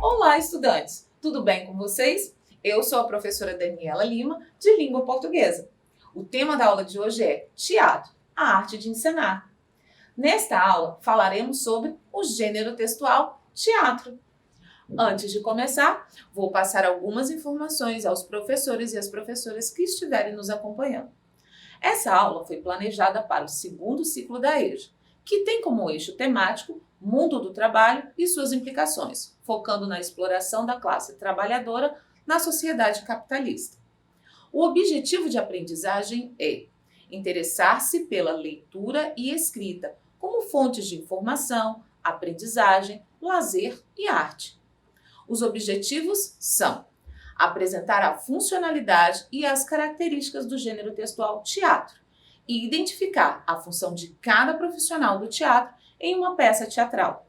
Olá, estudantes! Tudo bem com vocês? Eu sou a professora Daniela Lima, de Língua Portuguesa. O tema da aula de hoje é Teatro, a arte de encenar. Nesta aula, falaremos sobre o gênero textual teatro. Antes de começar, vou passar algumas informações aos professores e às professoras que estiverem nos acompanhando. Essa aula foi planejada para o segundo ciclo da EJA, que tem como eixo temático Mundo do Trabalho e suas implicações, focando na exploração da classe trabalhadora na sociedade capitalista. O objetivo de aprendizagem é interessar-se pela leitura e escrita como fontes de informação, aprendizagem, lazer e arte. Os objetivos são apresentar a funcionalidade e as características do gênero textual teatro e identificar a função de cada profissional do teatro em uma peça teatral.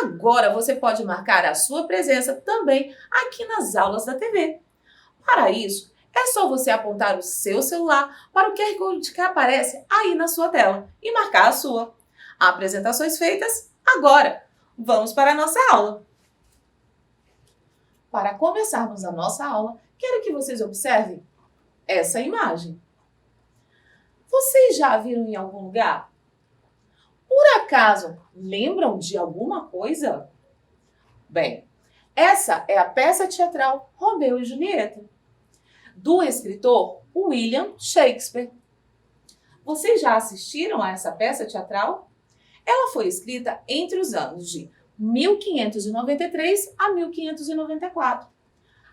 Agora você pode marcar a sua presença também aqui nas aulas da TV. Para isso, é só você apontar o seu celular para o QR Code que aparece aí na sua tela e marcar a sua. Apresentações feitas agora! Vamos para a nossa aula! Para começarmos a nossa aula, quero que vocês observem essa imagem. Vocês já a viram em algum lugar? Por acaso, lembram de alguma coisa? Bem, essa é a peça teatral Romeu e Julieta, do escritor William Shakespeare. Vocês já assistiram a essa peça teatral? Ela foi escrita entre os anos de 1593 a 1594.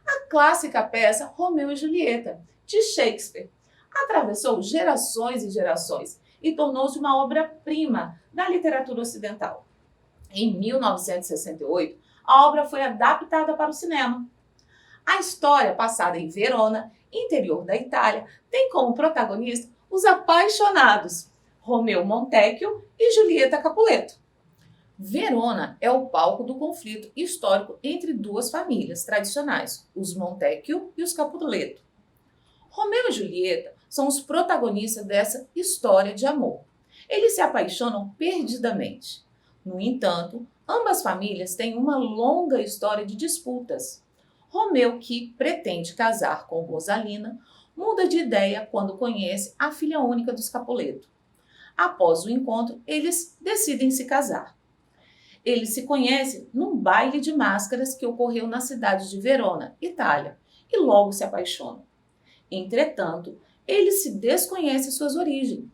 A clássica peça Romeu e Julieta, de Shakespeare, atravessou gerações e gerações e tornou-se uma obra-prima da literatura ocidental. Em 1968, a obra foi adaptada para o cinema. A história, passada em Verona, interior da Itália, tem como protagonista os apaixonados Romeu Montecchio e Julieta Capuleto. Verona é o palco do conflito histórico entre duas famílias tradicionais, os Montecchio e os Capuleto. Romeu e Julieta são os protagonistas dessa história de amor. Eles se apaixonam perdidamente. No entanto, ambas famílias têm uma longa história de disputas. Romeu, que pretende casar com Rosalina, muda de ideia quando conhece a filha única dos Capuleto. Após o encontro, eles decidem se casar. Eles se conhecem num baile de máscaras que ocorreu na cidade de Verona, Itália, e logo se apaixonam. Entretanto, eles se desconhecem suas origens,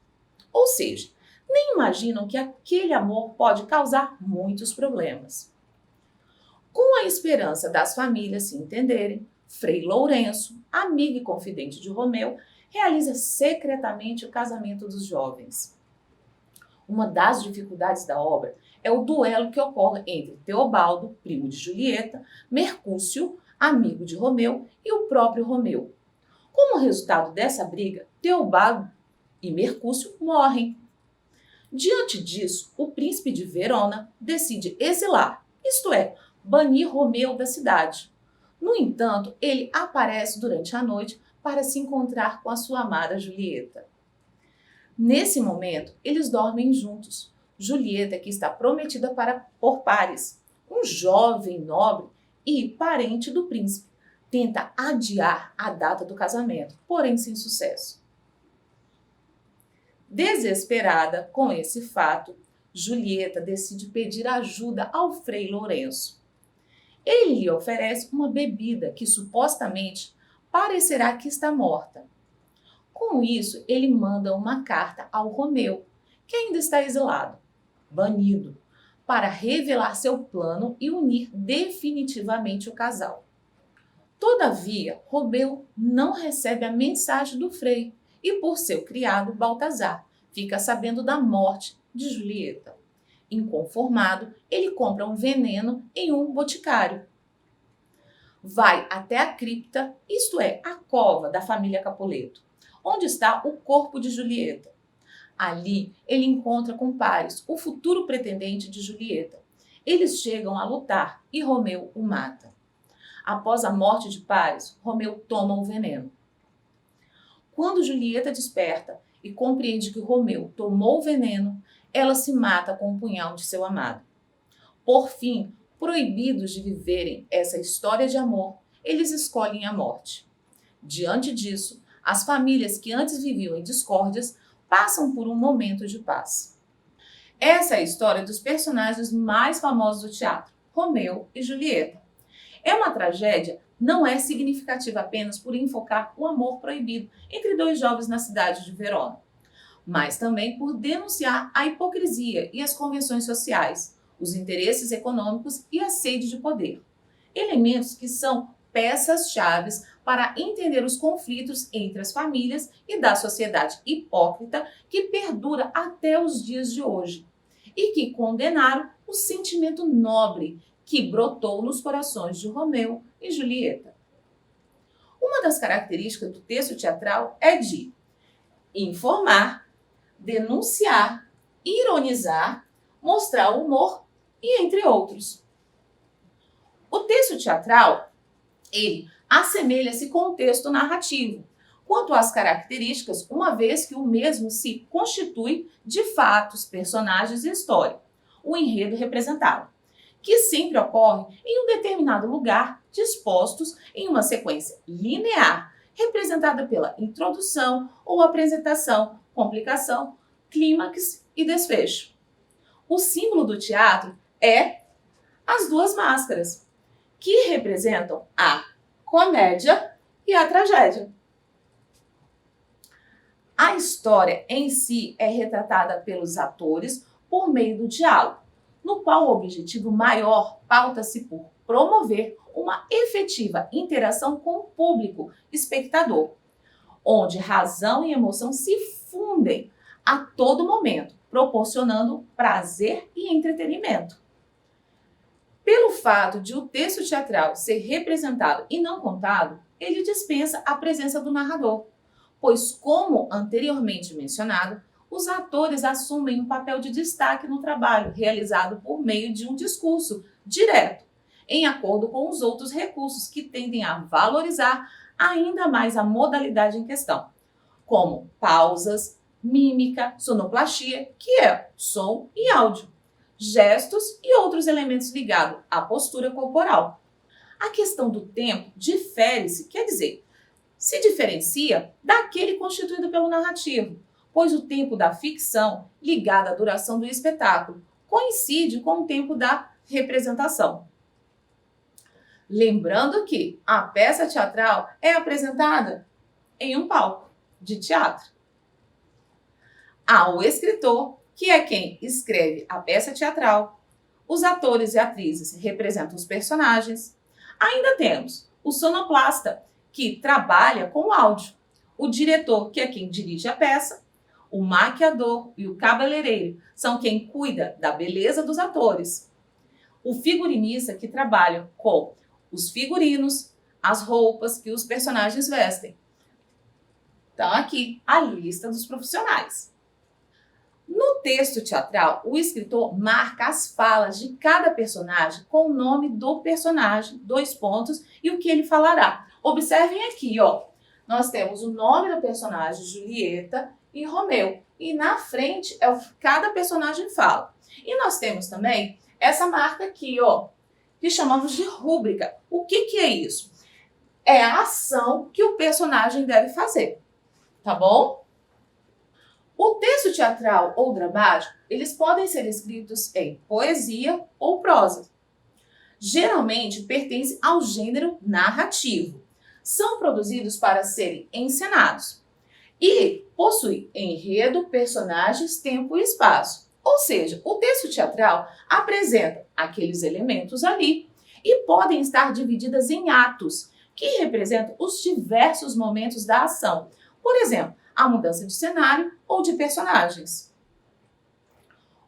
ou seja, nem imaginam que aquele amor pode causar muitos problemas. Com a esperança das famílias se entenderem, Frei Lourenço, amigo e confidente de Romeu, realiza secretamente o casamento dos jovens. Uma das dificuldades da obra é o duelo que ocorre entre Teobaldo, primo de Julieta, Mercúcio, amigo de Romeu, e o próprio Romeu. Como resultado dessa briga, Teobaldo e Mercúcio morrem. Diante disso, o príncipe de Verona decide exilar, isto é, banir Romeu da cidade. No entanto, ele aparece durante a noite para se encontrar com a sua amada Julieta. Nesse momento, eles dormem juntos. Julieta, que está prometida por Paris, um jovem nobre e parente do príncipe, tenta adiar a data do casamento, porém sem sucesso. Desesperada com esse fato, Julieta decide pedir ajuda ao Frei Lourenço. Ele lhe oferece uma bebida que supostamente parecerá que está morta. Com isso, ele manda uma carta ao Romeu, que ainda está exilado, banido, para revelar seu plano e unir definitivamente o casal. Todavia, Romeu não recebe a mensagem do Frei e, por seu criado, Baltazar, fica sabendo da morte de Julieta. Inconformado, ele compra um veneno em um boticário. Vai até a cripta, isto é, a cova da família Capuleto, onde está o corpo de Julieta. Ali, ele encontra com Paris, o futuro pretendente de Julieta. Eles chegam a lutar e Romeu o mata. Após a morte de Paris, Romeu toma o veneno. Quando Julieta desperta e compreende que Romeu tomou o veneno, ela se mata com o punhal de seu amado. Por fim, proibidos de viverem essa história de amor, eles escolhem a morte. Diante disso, as famílias que antes viviam em discórdias passam por um momento de paz. Essa é a história dos personagens mais famosos do teatro, Romeu e Julieta. É uma tragédia, não é significativa apenas por enfocar o amor proibido entre dois jovens na cidade de Verona, mas também por denunciar a hipocrisia e as convenções sociais, os interesses econômicos e a sede de poder. Elementos que são peças-chave para entender os conflitos entre as famílias e da sociedade hipócrita que perdura até os dias de hoje e que condenaram o sentimento nobre que brotou nos corações de Romeu e Julieta. Uma das características do texto teatral é de informar, denunciar, ironizar, mostrar humor e entre outros. O texto teatral, ele assemelha-se com o texto narrativo, quanto às características, uma vez que o mesmo se constitui de fatos, personagens e história, o enredo representado, que sempre ocorre em um determinado lugar, dispostos em uma sequência linear, representada pela introdução ou apresentação, complicação, clímax e desfecho. O símbolo do teatro é as duas máscaras, que representam a comédia e a tragédia. A história em si é retratada pelos atores por meio do diálogo, no qual o objetivo maior pauta-se por promover uma efetiva interação com o público espectador, onde razão e emoção se fundem a todo momento, proporcionando prazer e entretenimento. Pelo fato de o texto teatral ser representado e não contado, ele dispensa a presença do narrador, pois, como anteriormente mencionado, os atores assumem um papel de destaque no trabalho realizado por meio de um discurso direto, em acordo com os outros recursos que tendem a valorizar ainda mais a modalidade em questão, como pausas, mímica, sonoplastia, que é som e áudio, gestos e outros elementos ligados à postura corporal. A questão do tempo difere-se, quer dizer, se diferencia daquele constituído pelo narrativo, pois o tempo da ficção, ligado à duração do espetáculo, coincide com o tempo da representação. Lembrando que a peça teatral é apresentada em um palco de teatro. Há o escritor, que é quem escreve a peça teatral. Os atores e atrizes representam os personagens. Ainda temos o sonoplasta, que trabalha com o áudio. O diretor, que é quem dirige a peça. O maquiador e o cabeleireiro são quem cuida da beleza dos atores. O figurinista, que trabalha com os figurinos, as roupas que os personagens vestem. Então, aqui a lista dos profissionais. No texto teatral, o escritor marca as falas de cada personagem com o nome do personagem, 2 pontos, e o que ele falará. Observem aqui, ó. Nós temos o nome do personagem, Julieta e Romeu. E na frente é o que cada personagem fala. E nós temos também essa marca aqui, ó, que chamamos de rúbrica. O que é isso? É a ação que o personagem deve fazer, tá bom? O texto teatral ou dramático, eles podem ser escritos em poesia ou prosa. Geralmente pertencem ao gênero narrativo. São produzidos para serem encenados e possuem enredo, personagens, tempo e espaço. Ou seja, o texto teatral apresenta aqueles elementos ali e podem estar divididas em atos, que representam os diversos momentos da ação. Por exemplo, a mudança de cenário ou de personagens.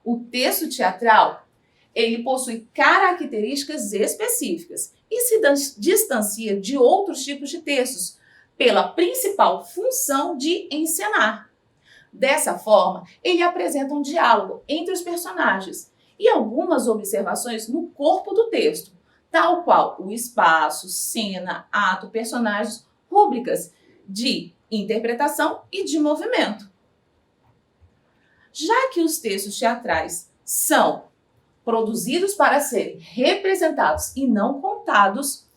O texto teatral, ele possui características específicas e se distancia de outros tipos de textos pela principal função de encenar. Dessa forma, ele apresenta um diálogo entre os personagens e algumas observações no corpo do texto, tal qual o espaço, cena, ato, personagens, rúbricas de interpretação e de movimento. Já que os textos teatrais são produzidos para serem representados e não contados,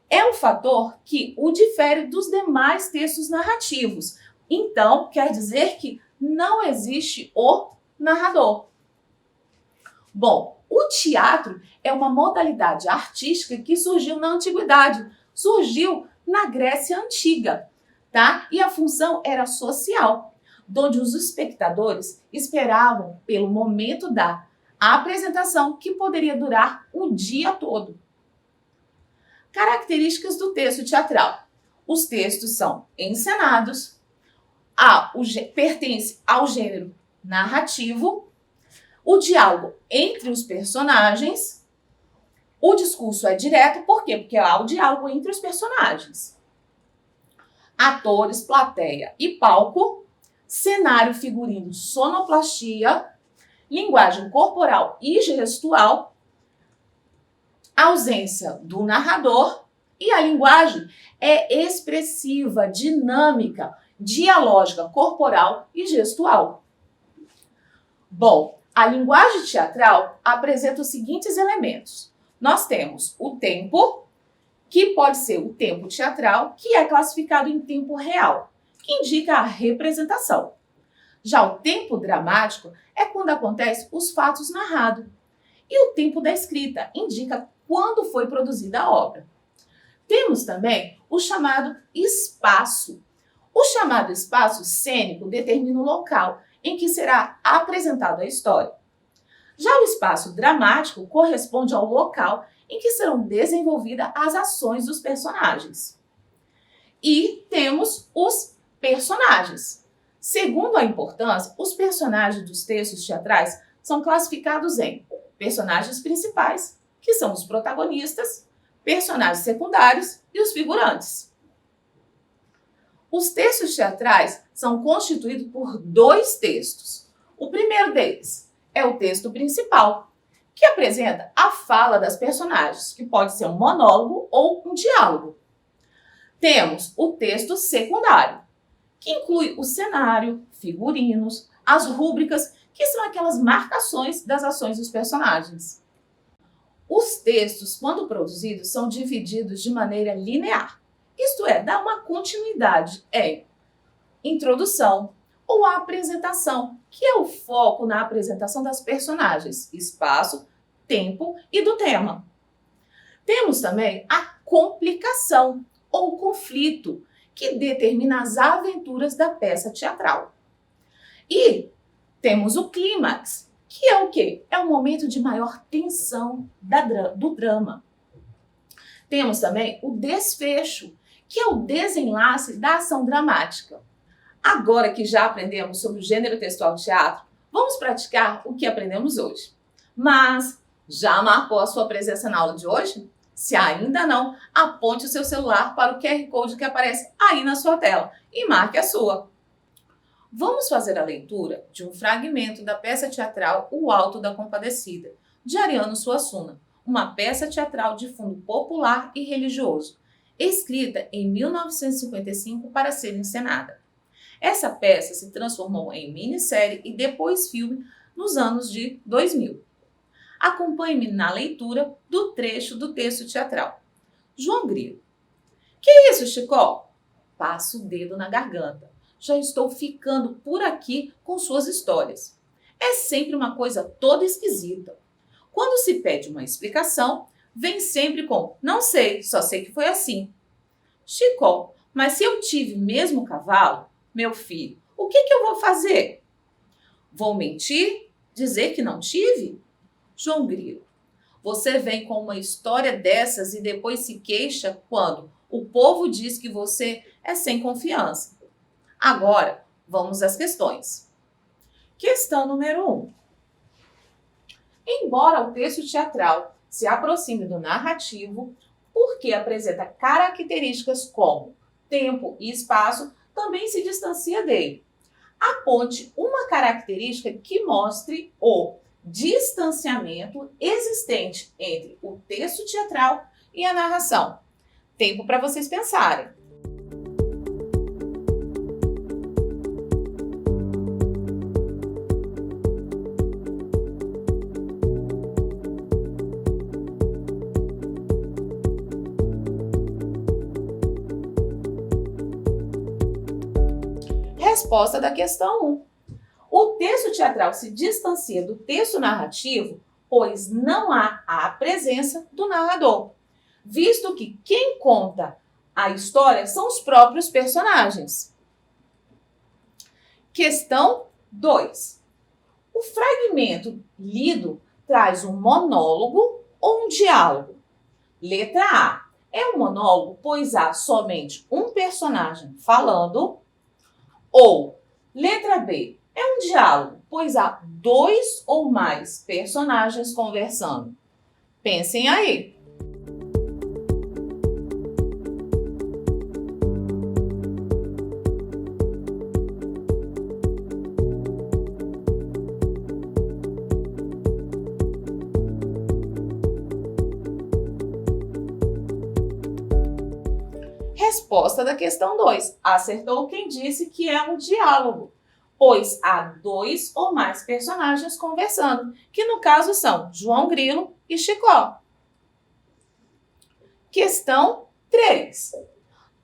é um fator que o difere dos demais textos narrativos. Então, quer dizer que não existe o narrador. Bom, o teatro é uma modalidade artística que surgiu na antiguidade, surgiu na Grécia Antiga, tá? E a função era social, onde os espectadores esperavam pelo momento da apresentação, que poderia durar o dia todo. Características do texto teatral. Os textos são encenados, pertence ao gênero narrativo, o diálogo entre os personagens, o discurso é direto, por quê? Porque há o diálogo entre os personagens. Atores, plateia e palco, cenário, figurino, sonoplastia, linguagem corporal e gestual, ausência do narrador e a linguagem é expressiva, dinâmica, dialógica, corporal e gestual. Bom, a linguagem teatral apresenta os seguintes elementos. Nós temos o tempo, que pode ser o tempo teatral, que é classificado em tempo real, que indica a representação. Já o tempo dramático é quando acontecem os fatos narrados. E o tempo da escrita indica quando foi produzida a obra. Temos também o chamado espaço. O chamado espaço cênico determina o local em que será apresentada a história. Já o espaço dramático corresponde ao local em que serão desenvolvidas as ações dos personagens. E temos os personagens. Segundo a importância, os personagens dos textos teatrais são classificados em personagens principais, que são os protagonistas, personagens secundários e os figurantes. Os textos teatrais são constituídos por dois textos. O primeiro deles é o texto principal, que apresenta a fala das personagens, que pode ser um monólogo ou um diálogo. Temos o texto secundário, que inclui o cenário, figurinos, as rúbricas, que são aquelas marcações das ações dos personagens. Os textos, quando produzidos, são divididos de maneira linear. Isto é, dá uma continuidade em introdução ou apresentação, que é o foco na apresentação das personagens, espaço, tempo e do tema. Temos também a complicação ou conflito, que determina as aventuras da peça teatral. E temos o clímax, que é o quê? É o momento de maior tensão do drama. Temos também o desfecho, que é o desenlace da ação dramática. Agora que já aprendemos sobre o gênero textual teatro, vamos praticar o que aprendemos hoje. Mas já marcou a sua presença na aula de hoje? Se ainda não, aponte o seu celular para o QR Code que aparece aí na sua tela e marque a sua. Vamos fazer a leitura de um fragmento da peça teatral O Alto da Compadecida, de Ariano Suassuna, uma peça teatral de fundo popular e religioso, escrita em 1955 para ser encenada. Essa peça se transformou em minissérie e depois filme nos anos de 2000. Acompanhe-me na leitura do trecho do texto teatral. João Grilo. Que isso, Chicó? Passa o dedo na garganta. Já estou ficando por aqui com suas histórias. É sempre uma coisa toda esquisita. Quando se pede uma explicação, vem sempre com não sei, só sei que foi assim. Chicó, mas se eu tive mesmo cavalo, meu filho, o que eu vou fazer? Vou mentir? Dizer que não tive? João Grilo, você vem com uma história dessas e depois se queixa quando o povo diz que você é sem confiança. Agora, vamos às questões. Questão número 1. Embora o texto teatral se aproxime do narrativo, porque apresenta características como tempo e espaço, também se distancia dele. Aponte uma característica que mostre o distanciamento existente entre o texto teatral e a narração. Tempo para vocês pensarem. Resposta da questão 1. O texto teatral se distancia do texto narrativo, pois não há a presença do narrador, visto que quem conta a história são os próprios personagens. Questão 2. O fragmento lido traz um monólogo ou um diálogo? Letra A. É um monólogo, pois há somente um personagem falando. Ou, letra B, é um diálogo, pois há 2 ou mais personagens conversando. Pensem aí. Resposta da questão 2. Acertou quem disse que é um diálogo, pois há 2 ou mais personagens conversando, que no caso são João Grilo e Chicó. Questão 3.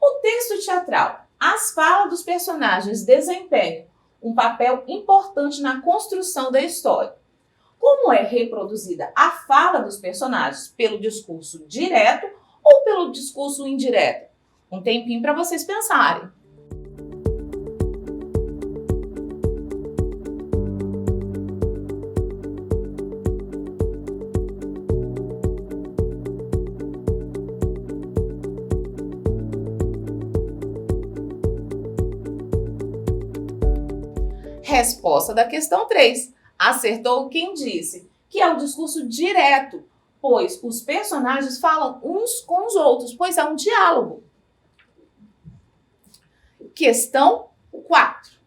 O texto teatral, as falas dos personagens desempenham um papel importante na construção da história. Como é reproduzida a fala dos personagens pelo discurso direto ou pelo discurso indireto? Um tempinho para vocês pensarem. Resposta da questão 3. Acertou quem disse que é o discurso direto, pois os personagens falam uns com os outros, pois é um diálogo. Questão 4.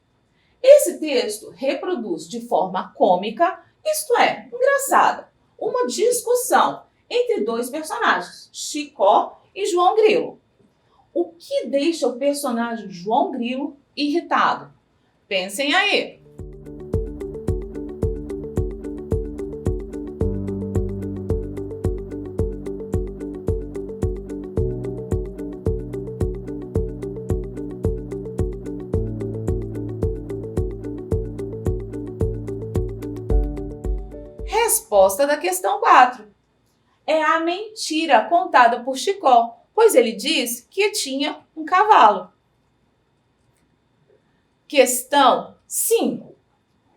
Esse texto reproduz de forma cômica, isto é, engraçada, uma discussão entre 2 personagens, Chicó e João Grilo. O que deixa o personagem João Grilo irritado? Pensem aí. Resposta da questão 4. É a mentira contada por Chicó, pois ele diz que tinha um cavalo. Questão 5.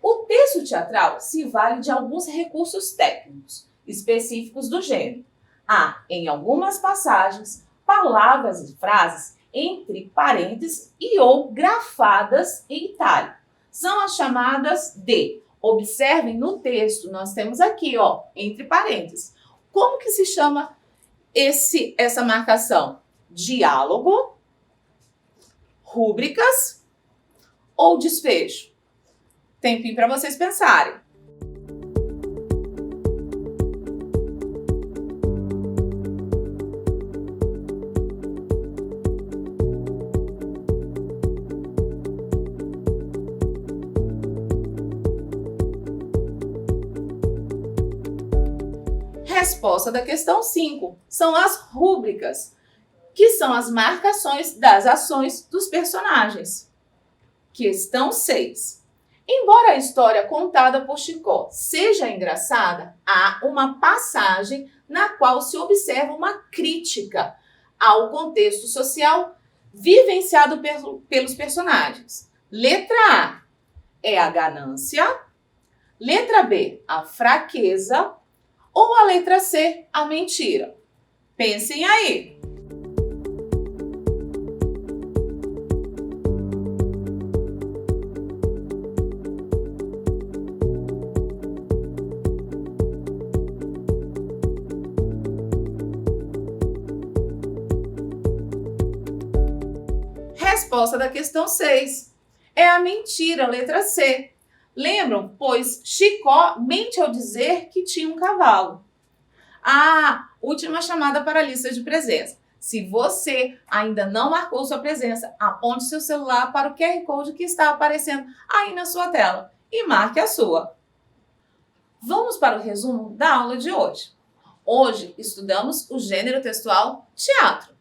O texto teatral se vale de alguns recursos técnicos específicos do gênero. Há, em algumas passagens, palavras e frases entre parênteses e ou grafadas em itálico. São as chamadas de... Observem no texto, nós temos aqui, ó, entre parênteses. Como que se chama essa marcação? Diálogo, rúbricas ou desfecho? Tempinho para vocês pensarem. Resposta da questão 5. São as rúbricas, que são as marcações das ações dos personagens. Questão 6. Embora a história contada por Chicó seja engraçada, há uma passagem na qual se observa uma crítica ao contexto social vivenciado pelos personagens. Letra A é a ganância, letra B, a fraqueza, ou a letra C, a mentira? Pensem aí. Resposta da questão 6. É a mentira, letra C, Lembram? Pois Chicó mente ao dizer que tinha um cavalo. Última chamada para a lista de presença. Se você ainda não marcou sua presença, aponte seu celular para o QR Code que está aparecendo aí na sua tela e marque a sua. Vamos para o resumo da aula de hoje. Hoje estudamos o gênero textual teatro.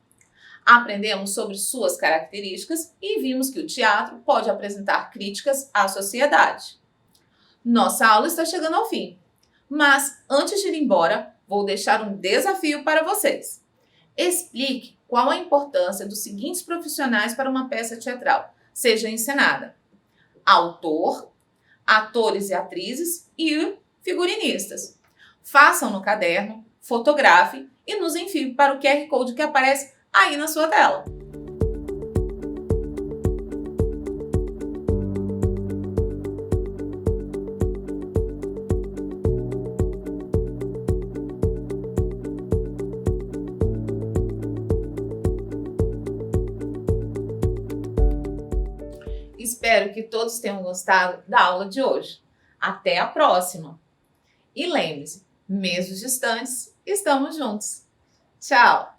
Aprendemos sobre suas características e vimos que o teatro pode apresentar críticas à sociedade. Nossa aula está chegando ao fim, mas antes de ir embora, vou deixar um desafio para vocês. Explique qual a importância dos seguintes profissionais para uma peça teatral seja encenada: autor, atores e atrizes e figurinistas. Façam no caderno, fotografe e nos envie para o QR Code que aparece aí na sua tela. Espero que todos tenham gostado da aula de hoje. Até a próxima! E lembre-se, mesmo distantes, estamos juntos. Tchau!